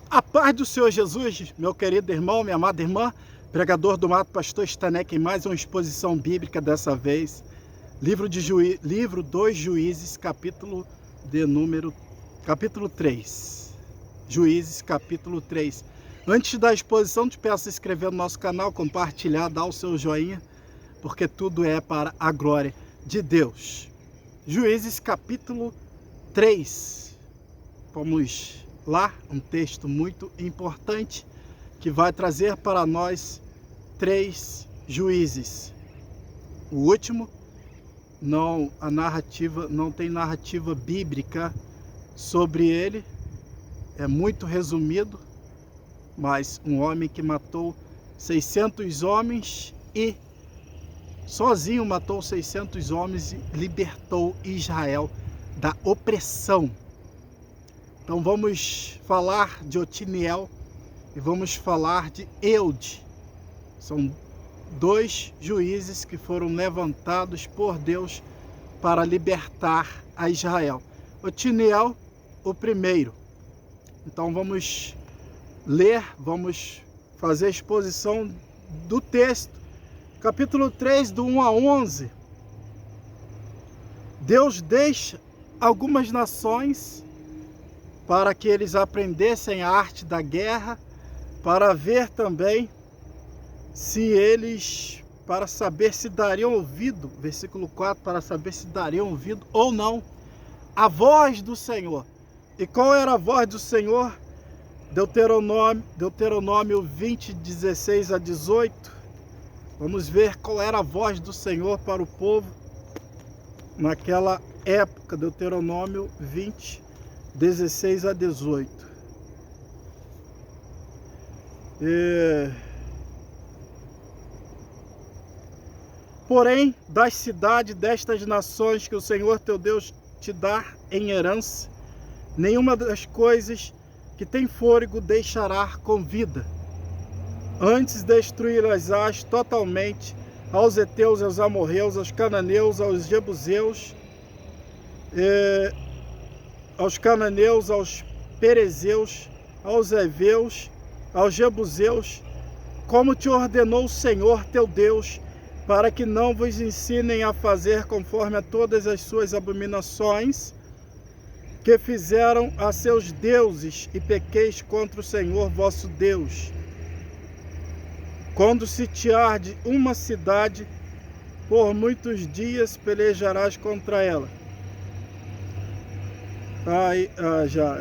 A paz do Senhor Jesus, meu querido irmão, minha amada irmã, pregador do mato, pastor Stanek, em mais uma exposição bíblica dessa vez. Livro 2 Juízes, capítulo 3. Juízes, capítulo 3. Antes da exposição, te peço a se inscrever no nosso canal, compartilhar, dar o seu joinha, porque tudo é para a glória de Deus. Juízes, capítulo 3. Vamos lá, um texto muito importante que vai trazer para nós 3 juízes. O último, não tem narrativa bíblica sobre ele, é muito resumido, mas um homem que matou 600 homens e sozinho matou 600 homens e libertou Israel da opressão. Então vamos falar de Otiniel e vamos falar de Eude. São 2 juízes que foram levantados por Deus para libertar a Israel. Otiniel, o primeiro. Então vamos ler, vamos fazer a exposição do texto. Capítulo 3, do 1 a 11. Deus deixa algumas nações para que eles aprendessem a arte da guerra, para ver também se eles, para saber se dariam ouvido, versículo 4, para saber se dariam ouvido ou não a voz do Senhor. E qual era a voz do Senhor? Deuteronômio 20, 16 a 18. Vamos ver qual era a voz do Senhor para o povo naquela época. Deuteronômio 20, 16 a 18. Porém, das cidades destas nações que o Senhor teu Deus te dá em herança, nenhuma das coisas que tem fôlego deixará com vida. Antes destruirás totalmente aos heteus, aos amorreus, aos cananeus, aos jebuseus, aos cananeus, aos perezeus, aos heveus, aos jebuseus, como te ordenou o Senhor teu Deus, para que não vos ensinem a fazer conforme a todas as suas abominações que fizeram a seus deuses, e pequeis contra o Senhor vosso Deus. Quando sitiar de uma cidade, por muitos dias pelejarás contra ela.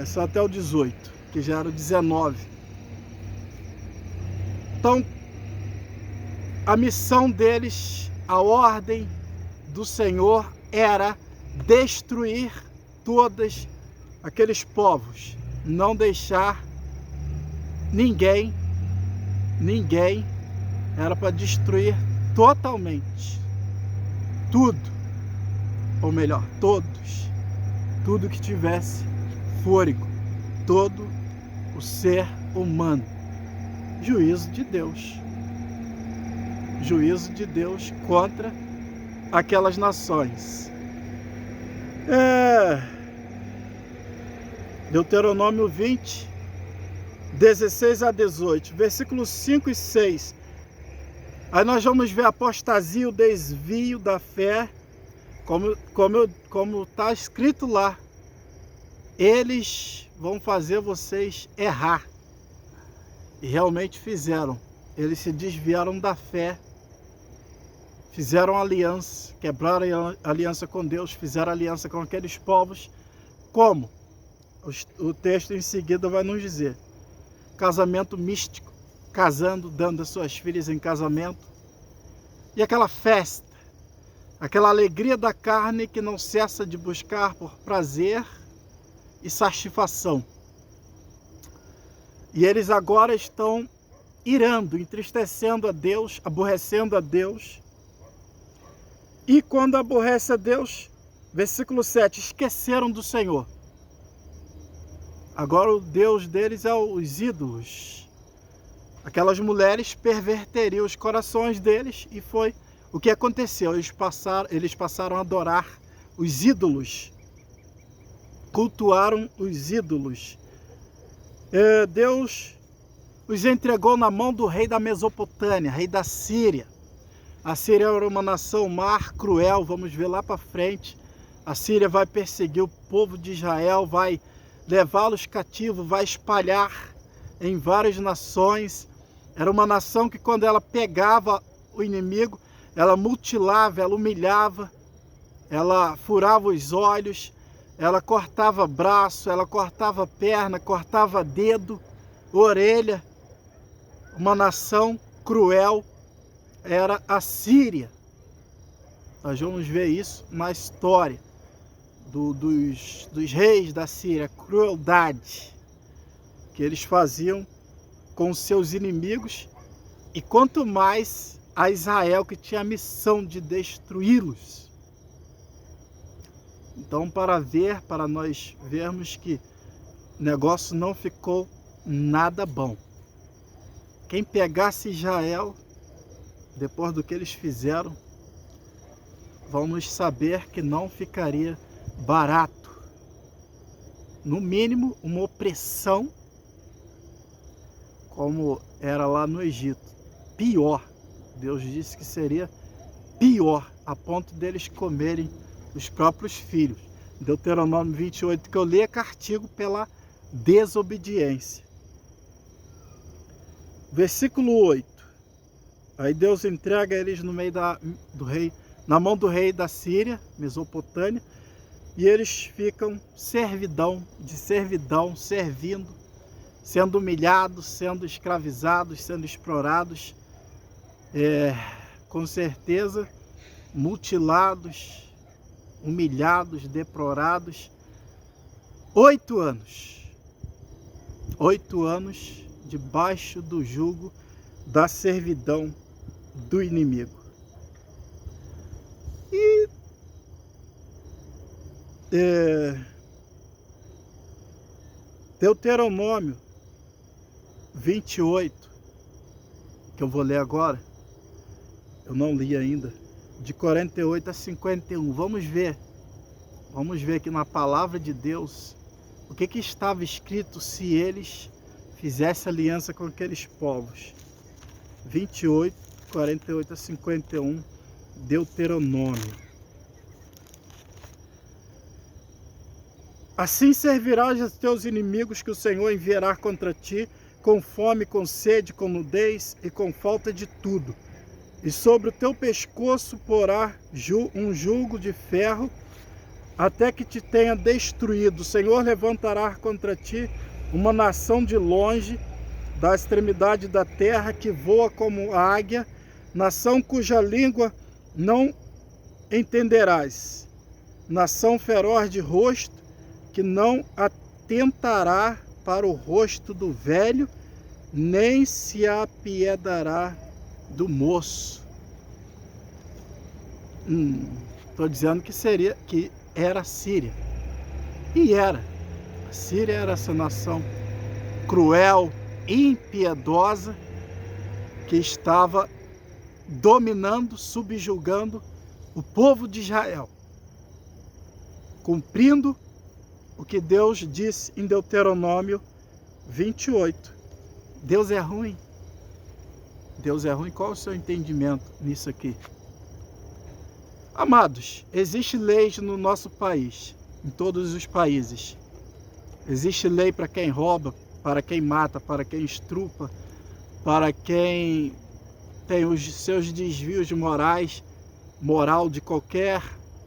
É só até o 18, que já era o 19. Então, a missão deles, a ordem do Senhor era destruir todos aqueles povos, não deixar ninguém, era para destruir totalmente, tudo, ou melhor, todos, tudo que tivesse fôlego, todo o ser humano. Juízo de Deus. Juízo de Deus contra aquelas nações. Deuteronômio 20, 16 a 18, versículos 5 e 6. Aí nós vamos ver a apostasia, o desvio da fé, como está escrito lá. Eles vão fazer vocês errar. E realmente fizeram. Eles se desviaram da fé, fizeram aliança, quebraram a aliança com Deus, fizeram aliança com aqueles povos. Como? O texto em seguida vai nos dizer. Casamento místico, casando, dando as suas filhas em casamento. E aquela festa, aquela alegria da carne que não cessa de buscar por prazer e satisfação. E eles agora estão irando, entristecendo a Deus, aborrecendo a Deus. E quando aborrece a Deus, versículo 7, esqueceram do Senhor. Agora o Deus deles é os ídolos. Aquelas mulheres perverteriam os corações deles e foi o que aconteceu. Eles passaram a adorar os ídolos. Cultuaram os ídolos. Deus os entregou na mão do rei da Mesopotâmia, rei da Síria. A Síria era uma nação má, cruel, vamos ver lá para frente. A Síria vai perseguir o povo de Israel, vai levá-los cativos, vai espalhar em várias nações. Era uma nação que quando ela pegava o inimigo, ela mutilava, ela humilhava, ela furava os olhos, ela cortava braço, ela cortava perna, cortava dedo, orelha. Uma nação cruel era a Síria. Nós vamos ver isso na história dos reis da Síria, a crueldade que eles faziam com seus inimigos, e quanto mais a Israel, que tinha a missão de destruí-los. Então, para nós vermos que o negócio não ficou nada bom. Quem pegasse Israel, depois do que eles fizeram, vamos saber que não ficaria barato. No mínimo, uma opressão, como era lá no Egito. Pior. Deus disse que seria pior, a ponto deles comerem os próprios filhos. Deuteronômio 28, que eu li, é castigo pela desobediência. Versículo 8. Aí Deus entrega eles no meio na mão do rei da Síria, Mesopotâmia, e eles ficam de servidão, servindo, sendo humilhados, sendo escravizados, sendo explorados, com certeza mutilados, humilhados, deplorados. 8 anos. 8 anos debaixo do jugo da servidão do inimigo. E Deuteronômio 28, que eu vou ler agora, eu não li ainda, de 48 a 51. Vamos ver aqui na palavra de Deus o que estava escrito se eles fizessem aliança com aqueles povos. 28, 48 a 51, Deuteronômio. Assim servirás aos teus inimigos que o Senhor enviará contra ti, com fome, com sede, com nudez e com falta de tudo. E sobre o teu pescoço porá um jugo de ferro, até que te tenha destruído. O Senhor levantará contra ti uma nação de longe, da extremidade da terra, que voa como a águia, nação cuja língua não entenderás, nação feroz de rosto, que não atentará para o rosto do velho, nem se apiedará do moço. Estou dizendo que era a Síria. E era. A Síria era essa nação cruel, impiedosa, que estava dominando, subjugando o povo de Israel, cumprindo o que Deus disse em Deuteronômio 28. Deus é ruim. Deus é ruim. Qual é o seu entendimento nisso aqui? Amados, existe leis no nosso país, em todos os países. Existe lei para quem rouba, para quem mata, para quem estrupa, para quem tem os seus desvios moral em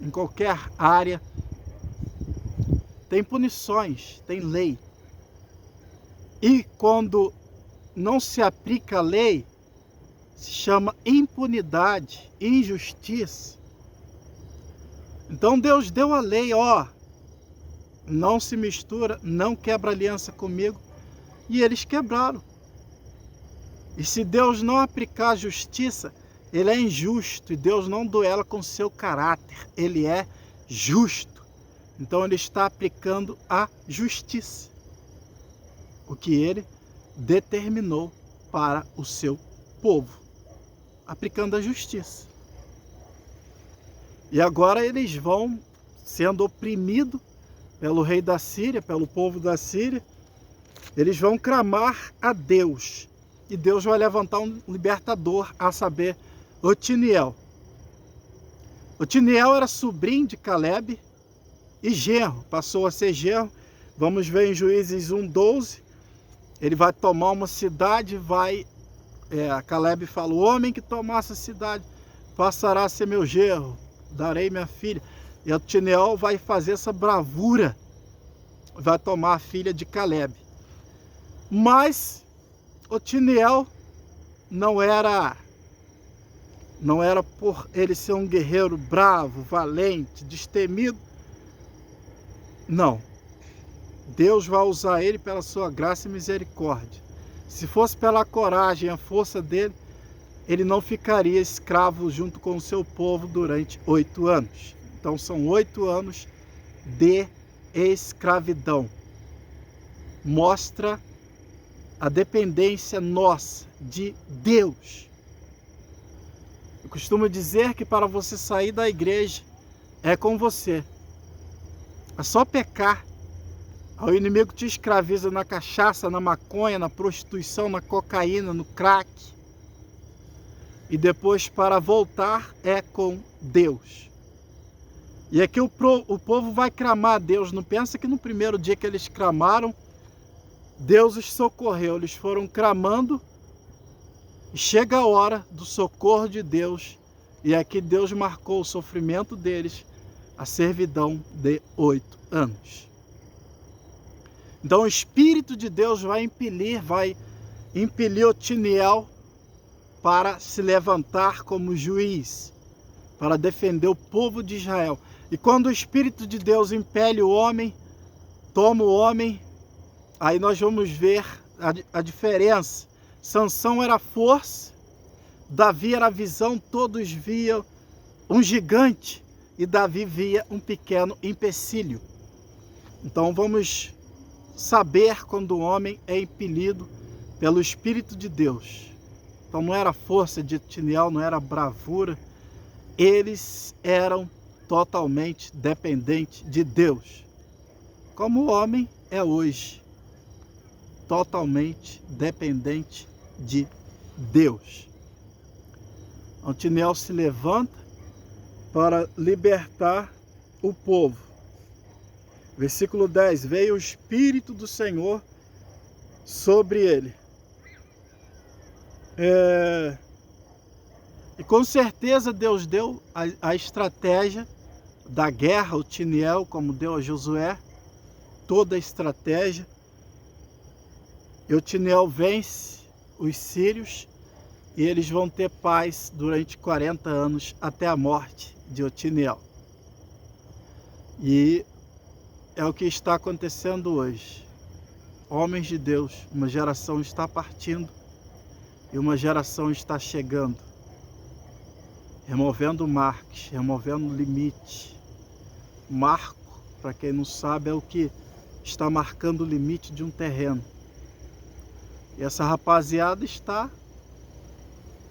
qualquer área. Tem punições, tem lei. E quando não se aplica a lei, se chama impunidade, injustiça. Então Deus deu a lei, não se mistura, não quebra aliança comigo. E eles quebraram. E se Deus não aplicar a justiça, ele é injusto. E Deus não duela com seu caráter, ele é justo. Então ele está aplicando a justiça, o que ele determinou para o seu povo, aplicando a justiça. E agora eles vão sendo oprimidos pelo rei da Síria, pelo povo da Síria, Eles vão clamar a Deus. E Deus vai levantar um libertador, a saber, Otiniel. Otiniel era sobrinho de Caleb e genro, passou a ser genro. Vamos ver em Juízes 1:12. Ele vai tomar uma cidade, Caleb fala, o homem que tomar essa cidade passará a ser meu genro, darei minha filha. E Otiniel vai fazer essa bravura, vai tomar a filha de Caleb. Mas Otiniel não era por ele ser um guerreiro bravo, valente, destemido. Não. Deus vai usar ele pela sua graça e misericórdia. Se fosse pela coragem e a força dele, ele não ficaria escravo junto com o seu povo durante 8 anos. Então são 8 anos de escravidão. Mostra a dependência nossa de Deus. Eu costumo dizer que para você sair da igreja é com você. É só pecar. O inimigo te escraviza na cachaça, na maconha, na prostituição, na cocaína, no crack. E depois para voltar é com Deus. E aqui o povo vai clamar a Deus. Não pensa que no primeiro dia que eles clamaram, Deus os socorreu. Eles foram clamando e chega a hora do socorro de Deus. E aqui Deus marcou o sofrimento deles, a servidão de 8 anos. Então o Espírito de Deus vai impelir Otiniel para se levantar como juiz, para defender o povo de Israel. E quando o Espírito de Deus impele o homem, toma o homem, aí nós vamos ver a diferença. Sansão era força, Davi era visão, todos viam um gigante e Davi via um pequeno empecilho. Então vamos saber quando o homem é impelido pelo Espírito de Deus. Então não era força de Otiniel, não era bravura, eles eram totalmente dependentes de Deus, como o homem é hoje, totalmente dependente de Deus. Otiniel se levanta para libertar o povo. Versículo 10, veio o Espírito do Senhor sobre ele. E com certeza Deus deu a estratégia da guerra, Otiniel, como deu a Josué, toda a estratégia. E Otiniel vence os sírios e eles vão ter paz durante 40 anos até a morte de Otiniel. E é o que está acontecendo hoje. Homens de Deus, uma geração está partindo e uma geração está chegando, removendo marcos, removendo limite. Marco, para quem não sabe, é o que está marcando o limite de um terreno. E essa rapaziada está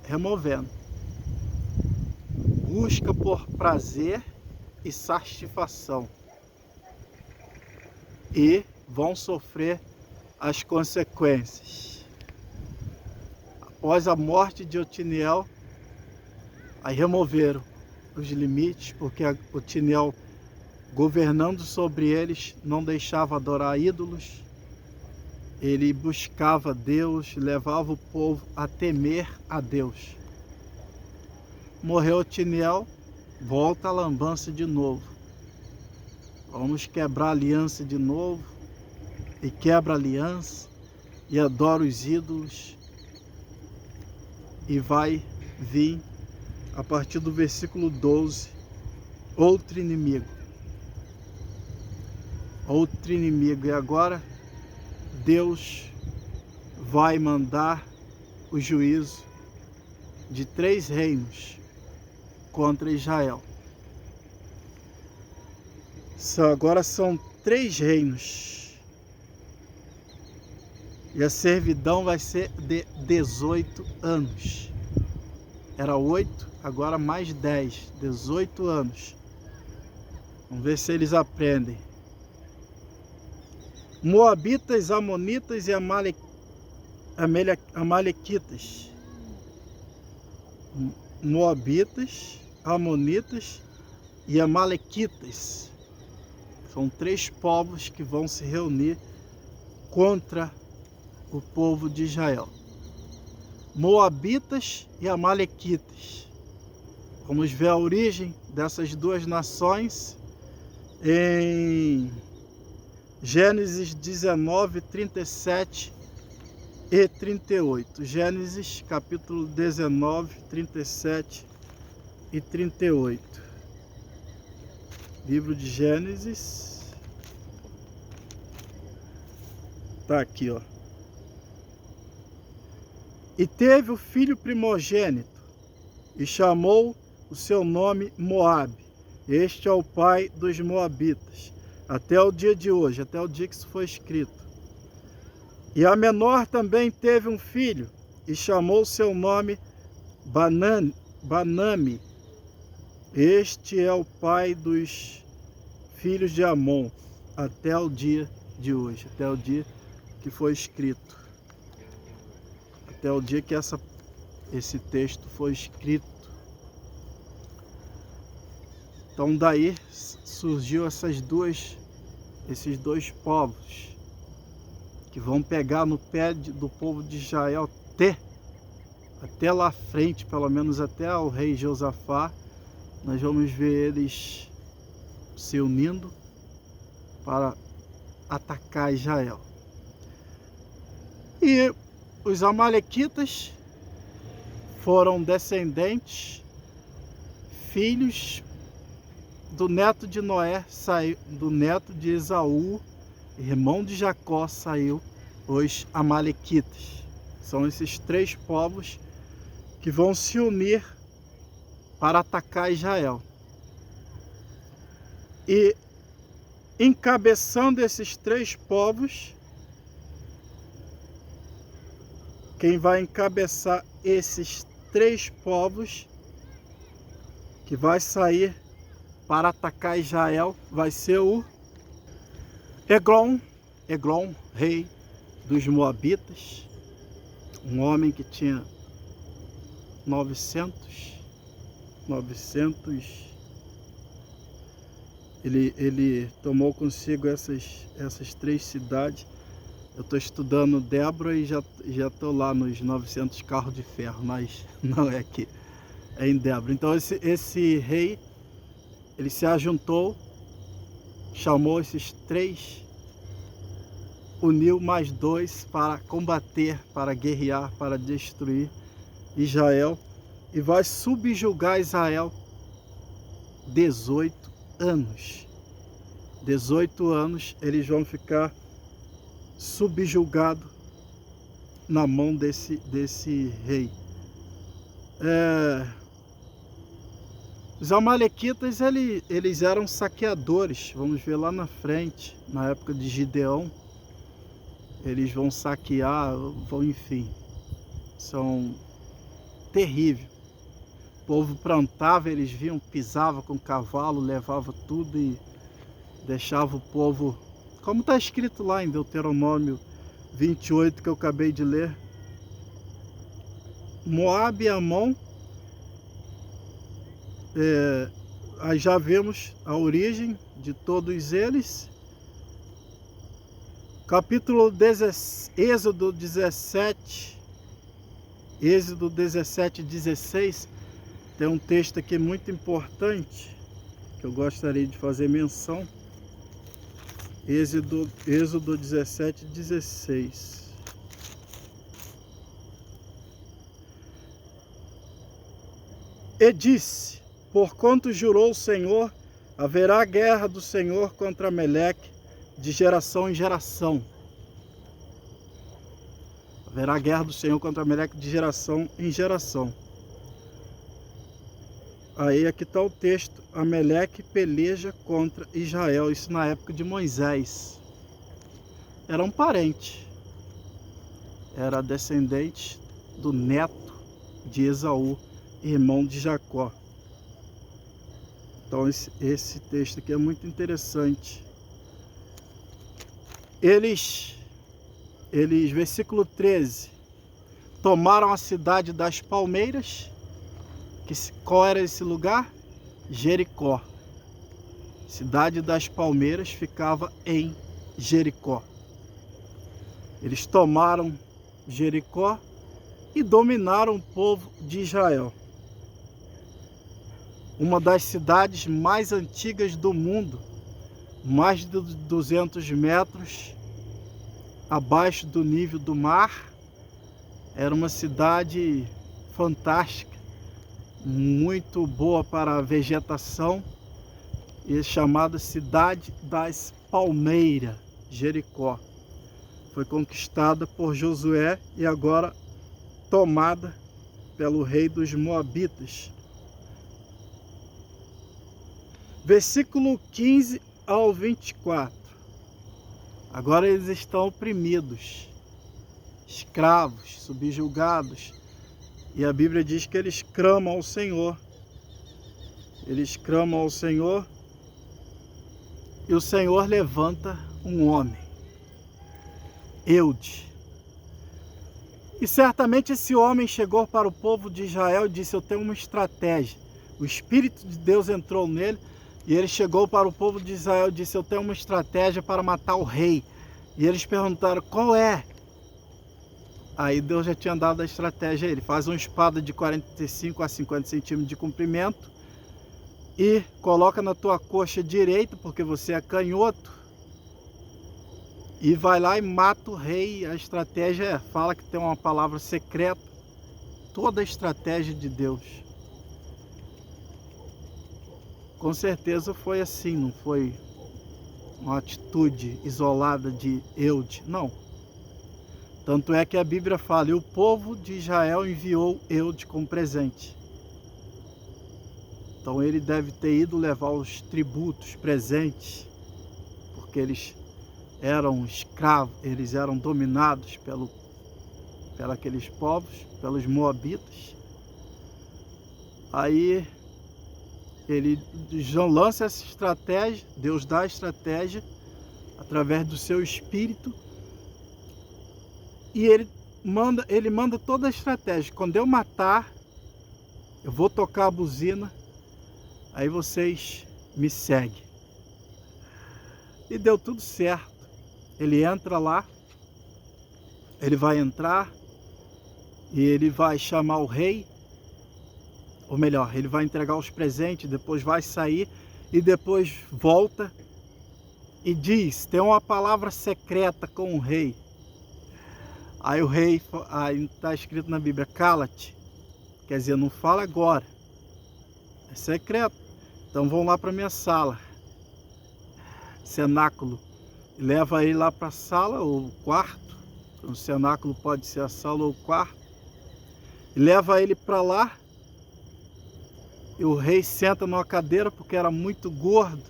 removendo. Busca por prazer e satisfação. E vão sofrer as consequências. Após a morte de Otiniel, aí removeram os limites, porque Otiniel, governando sobre eles, não deixava adorar ídolos. Ele buscava Deus, levava o povo a temer a Deus. Morreu Otiniel, volta a lambança de novo. Vamos quebrar a aliança de novo. E quebra a aliança e adora os ídolos. E vai vir, a partir do versículo 12, outro inimigo. Outro inimigo. E agora Deus vai mandar o juízo de 3 reinos contra Israel. Agora são 3 reinos. E a servidão vai ser de 18 anos. Era 8, agora mais 10, 18 anos. Vamos ver se eles aprendem. Moabitas, Amonitas e Amalequitas. Moabitas, Amonitas e Amalequitas. São 3 povos que vão se reunir contra o povo de Israel. Moabitas e Amalequitas. Vamos ver a origem dessas 2 nações em Gênesis 19, 37 e 38. Gênesis capítulo 19, 37 e 38. Livro de Gênesis. Tá aqui, ó. E teve o filho primogênito, e chamou o seu nome Moabe. Este é o pai dos Moabitas, até o dia de hoje, até o dia que isso foi escrito. E a menor também teve um filho, e chamou o seu nome Banami. Este é o pai dos filhos de Amon, até o dia de hoje, até o dia que foi escrito. Até o dia que esse texto foi escrito. Então daí surgiu esses 2 povos que vão pegar no pé do povo de Israel até lá à frente, pelo menos até o rei Josafá. Nós vamos ver eles se unindo para atacar Israel. E os amalequitas foram descendentes, filhos do neto de Noé, do neto de Esaú, irmão de Jacó, saiu os amalequitas. São esses 3 povos que vão se unir para atacar Israel. E encabeçando esses 3 povos, quem vai encabeçar esses 3 povos que vai sair para atacar Israel vai ser o Eglon, rei dos Moabitas, um homem que tinha 900, ele tomou consigo essas 3 cidades. Eu estou estudando Débora e já estou lá nos 900 carros de ferro, mas não é aqui, é em Débora. Então esse rei, ele se ajuntou, chamou esses 3, uniu mais 2 para combater, para guerrear, para destruir Israel, e vai subjugar Israel 18 anos. 18 anos eles vão ficar subjugado na mão desse rei. Os amalequitas eles eram saqueadores. Vamos ver lá na frente, na época de Gideão, eles vão saquear, enfim, são terríveis. O povo plantava, eles vinham, pisava com o cavalo, levava tudo e deixava o povo, como está escrito lá em Deuteronômio 28, que eu acabei de ler. Moabe e Amon, aí já vemos a origem de todos eles. Capítulo 10, Êxodo 17, 16, tem um texto aqui muito importante que eu gostaria de fazer menção. Êxodo 17, 16. E disse: porquanto jurou o Senhor, haverá guerra do Senhor contra Amaleque de geração em geração. Haverá guerra do Senhor contra Amaleque de geração em geração. Aí aqui está o texto: Amaleque peleja contra Israel. Isso na época de Moisés. Era um parente. Era descendente do neto de Esaú, irmão de Jacó. Então esse texto aqui é muito interessante. Eles, versículo 13, tomaram a cidade das palmeiras. Qual era esse lugar? Jericó. Cidade das palmeiras ficava em Jericó. Eles tomaram Jericó e dominaram o povo de Israel. Uma das cidades mais antigas do mundo, mais de 200 metros abaixo do nível do mar. Era uma cidade fantástica, muito boa para a vegetação, e é chamada Cidade das Palmeiras, Jericó. Foi conquistada por Josué e agora tomada pelo rei dos Moabitas. Versículo 15 ao 24. Agora eles estão oprimidos, escravos, subjugados. E a Bíblia diz que eles clamam ao Senhor. Eles clamam ao Senhor. E o Senhor levanta um homem, Eude. E certamente esse homem chegou para o povo de Israel e disse: eu tenho uma estratégia. O Espírito de Deus entrou nele e ele chegou para o povo de Israel e disse: eu tenho uma estratégia para matar o rei. E eles perguntaram: qual é? Aí Deus já tinha dado a estratégia a ele: faz uma espada de 45 a 50 centímetros de comprimento e coloca na tua coxa direita, porque você é canhoto, e vai lá e mata o rei. A estratégia fala que tem uma palavra secreta. Toda a estratégia de Deus. Com certeza foi assim, não foi uma atitude isolada de Eude, não. Tanto é que a Bíblia fala: e o povo de Israel enviou Eude como presente. Então ele deve ter ido levar os tributos, presentes, porque eles eram escravos, eles eram dominados pelos aqueles povos, pelos moabitas. Aí ele lança essa estratégia, Deus dá a estratégia através do seu Espírito, e ele manda toda a estratégia. Quando eu matar, eu vou tocar a buzina, aí vocês me seguem. E deu tudo certo. Ele entra lá, ele vai entrar e ele vai chamar o rei, ou melhor, ele vai entregar os presentes, depois vai sair e depois volta e diz: tem uma palavra secreta com o rei. Aí o rei, aí está escrito na Bíblia: cala-te, quer dizer, não fala agora, é secreto. Então vão lá para minha sala, cenáculo, e leva ele lá para a sala ou quarto. O cenáculo pode ser a sala ou o quarto, e leva ele para lá. E o rei senta numa cadeira, porque era muito gordo.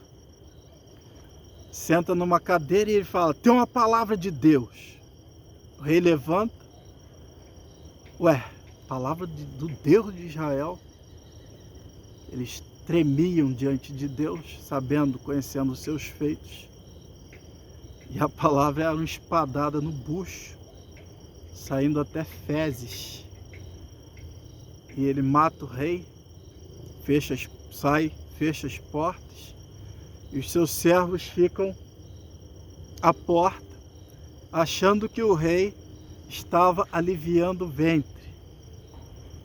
Senta numa cadeira e ele fala: tem uma palavra de Deus. O rei levanta. Ué, palavra do Deus de Israel. Eles tremiam diante de Deus, sabendo, conhecendo os seus feitos. E a palavra era uma espadada no bucho, saindo até fezes. E ele mata o rei, fecha as portas, e os seus servos ficam à porta, achando que o rei estava aliviando o ventre.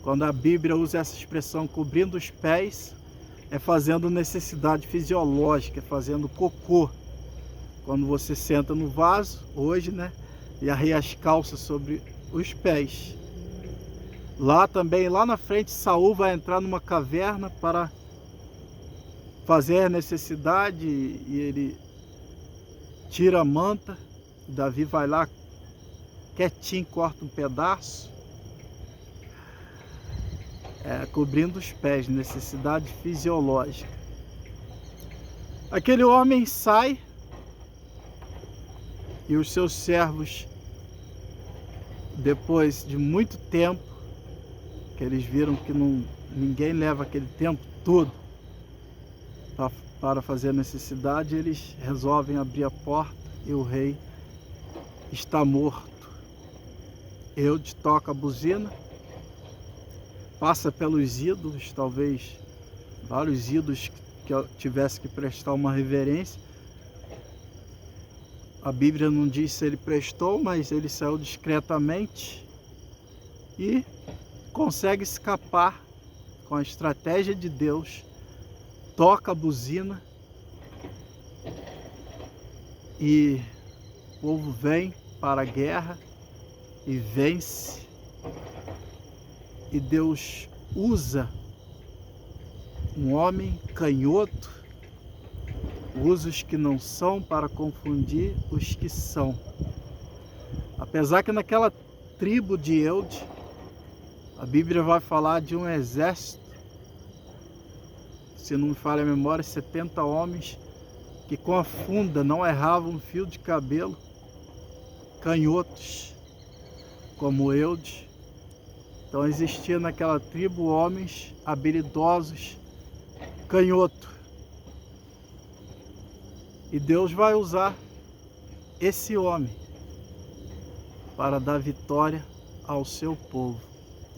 Quando a Bíblia usa essa expressão cobrindo os pés, é fazendo necessidade fisiológica, é fazendo cocô. Quando você senta no vaso, hoje, né, e arreia as calças sobre os pés. Lá também, lá na frente, Saul vai entrar numa caverna para fazer a necessidade e ele tira a manta. Davi vai lá quietinho, corta um pedaço, cobrindo os pés, necessidade fisiológica. Aquele homem sai e os seus servos, depois de muito tempo, que eles viram que ninguém leva aquele tempo todo para fazer a necessidade, eles resolvem abrir a porta e o rei está morto. Eude toca a buzina, passa pelos ídolos, talvez vários ídolos que eu tivesse que prestar uma reverência. A Bíblia não diz se ele prestou, mas ele saiu discretamente e consegue escapar com a estratégia de Deus, toca a buzina e o povo vem para a guerra e vence. E Deus usa um homem canhoto, usa os que não são para confundir os que são. Apesar que naquela tribo de Eude, a Bíblia vai falar de um exército, se não me falha a memória, 70 homens que com a funda não erravam um fio de cabelo, canhotos, como Eude. Então existia naquela tribo homens habilidosos, canhoto. E Deus vai usar esse homem para dar vitória ao seu povo.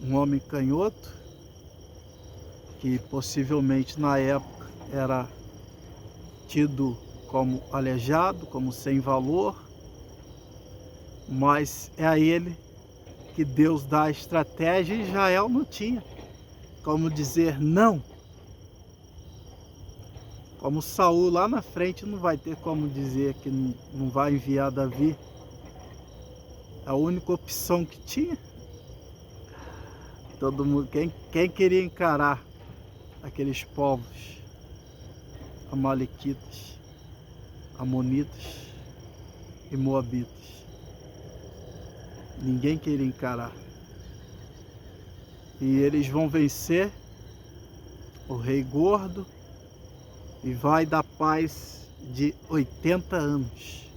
Um homem canhoto, que possivelmente na época era tido como aleijado, como sem valor, mas é a ele que Deus dá a estratégia e Israel não tinha como dizer não. Como Saul lá na frente não vai ter como dizer que não vai enviar Davi. A única opção que tinha. Todo mundo, quem queria encarar aqueles povos amalequitas, amonitas e moabitas? Ninguém queria encarar. E eles vão vencer o rei gordo e vai dar paz de 80 anos.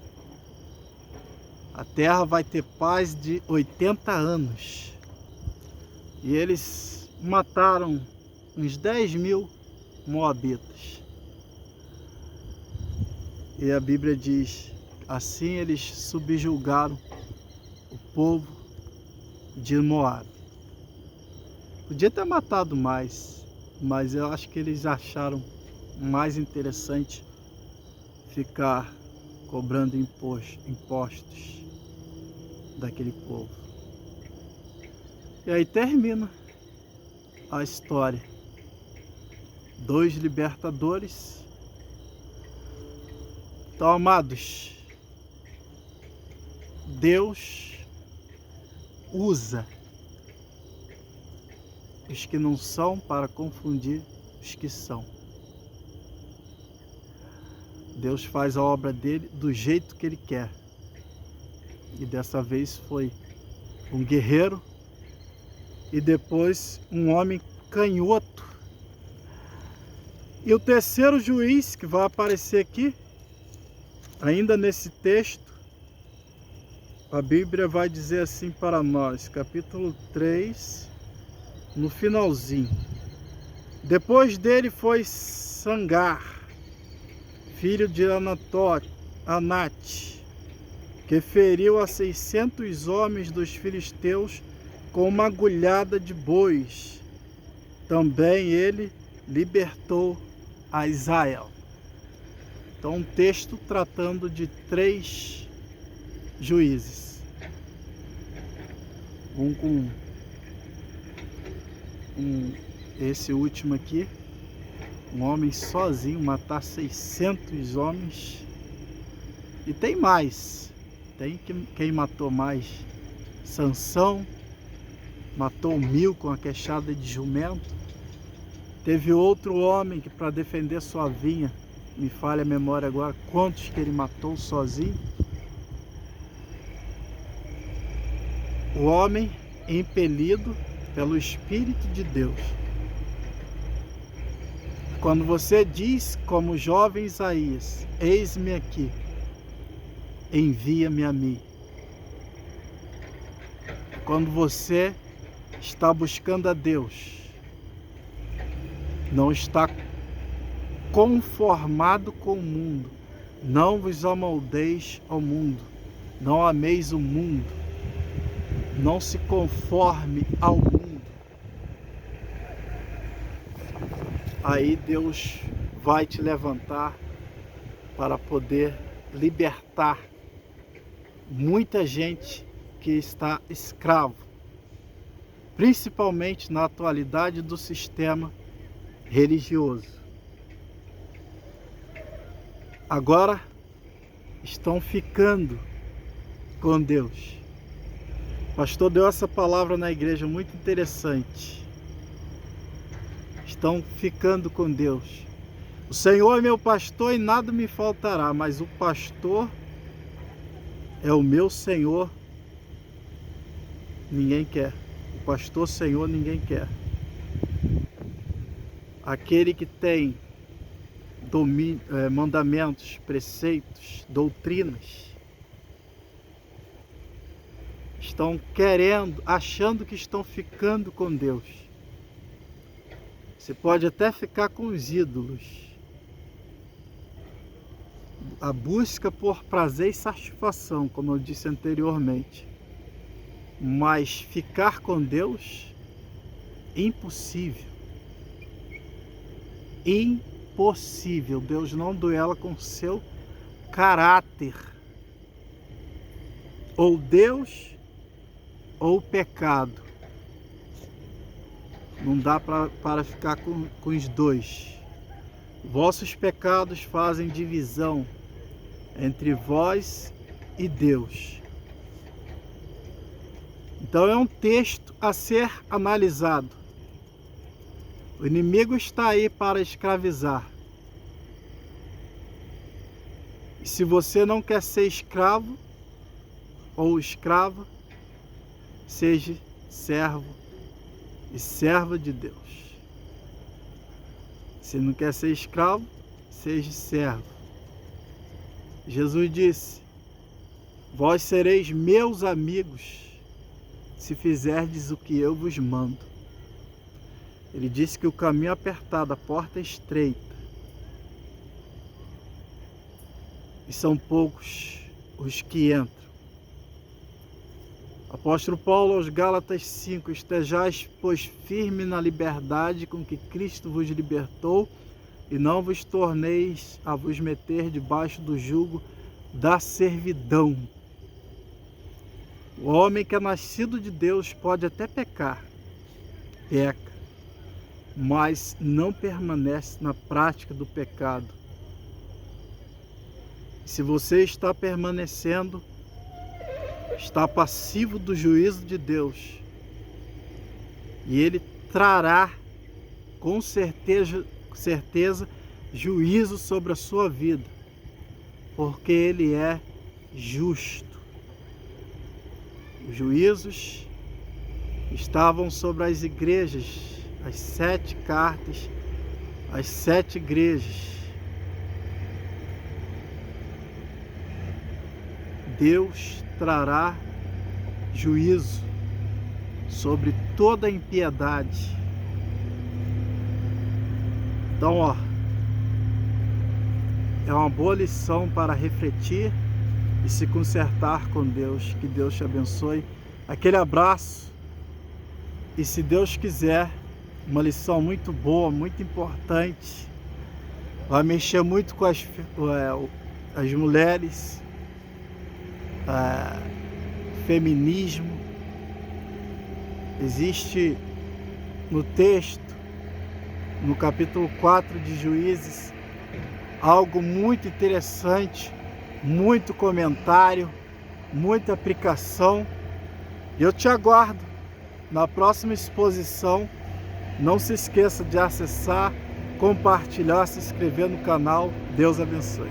A terra vai ter paz de 80 anos. E eles mataram uns 10.000 moabitas. E a Bíblia diz, assim eles subjugaram o povo de Moabe. Podia ter matado mais, mas eu acho que eles acharam mais interessante ficar cobrando impostos daquele povo. E aí termina a história. 2 libertadores. Então, amados, Deus usa os que não são para confundir os que são. Deus faz a obra dele do jeito que ele quer. E dessa vez foi um guerreiro e depois um homem canhoto. E o terceiro juiz que vai aparecer aqui, ainda nesse texto, a Bíblia vai dizer assim para nós, capítulo 3, no finalzinho. Depois dele foi Sangar, filho de Anate, que feriu a 600 homens dos filisteus com uma agulhada de bois. Também ele libertou a Israel. Então, um texto tratando de 3 juízes. Esse último aqui, um homem sozinho matar 600 homens. E tem mais. Tem quem matou mais. Sansão matou 1000 com a queixada de jumento. Teve outro homem que, para defender sua vinha, me falha a memória agora, quantos que ele matou sozinho? O homem impelido pelo Espírito de Deus. Quando você diz, como o jovem Isaías, eis-me aqui, envia-me a mim. Quando você está buscando a Deus, não está conformado com o mundo, não vos amoldeis ao mundo, Não ameis o mundo. Não se conforme ao mundo. Aí Deus vai te levantar para poder libertar muita gente que está escravo, principalmente na atualidade do sistema religioso. Agora estão ficando com Deus. O pastor deu essa palavra na igreja muito interessante. Estão ficando com Deus. O Senhor é meu pastor e nada me faltará, mas o pastor é o meu Senhor, ninguém quer. O pastor Senhor ninguém quer. Aquele que tem mandamentos, preceitos, doutrinas, estão querendo, achando que estão ficando com Deus. Você pode até ficar com os ídolos. A busca por prazer e satisfação, como eu disse anteriormente. Mas ficar com Deus, impossível. Impossível. Deus não duela com seu caráter. Ou Deus, ou o pecado. Não dá para ficar com os dois. Vossos pecados fazem divisão entre vós e Deus. Então é um texto a ser analisado. O inimigo está aí para escravizar. E se você não quer ser escravo ou escrava, seja servo e serva de Deus. Se não quer ser escravo, seja servo. Jesus disse: vós sereis meus amigos se fizerdes o que eu vos mando. Ele disse que o caminho é apertado, a porta é estreita. E são poucos os que entram. Apóstolo Paulo aos Gálatas 5, estejais, pois, firme na liberdade com que Cristo vos libertou, e não vos torneis a vos meter debaixo do jugo da servidão. O homem que é nascido de Deus pode até pecar, peca, mas não permanece na prática do pecado. Se você está permanecendo, está passivo do juízo de Deus, e Ele trará com certeza juízo sobre a sua vida, porque Ele é justo. Os juízos estavam sobre as igrejas, as 7 cartas, as 7 igrejas. Deus trará juízo sobre toda a impiedade. Então, é uma boa lição para refletir e se consertar com Deus. Que Deus te abençoe. Aquele abraço. E se Deus quiser, uma lição muito boa, muito importante. Vai mexer muito com as mulheres. Feminismo. Existe no texto, no capítulo 4 de Juízes, algo muito interessante, muito comentário, muita aplicação. Eu te aguardo na próxima exposição. Não se esqueça de acessar, compartilhar, se inscrever no canal. Deus abençoe.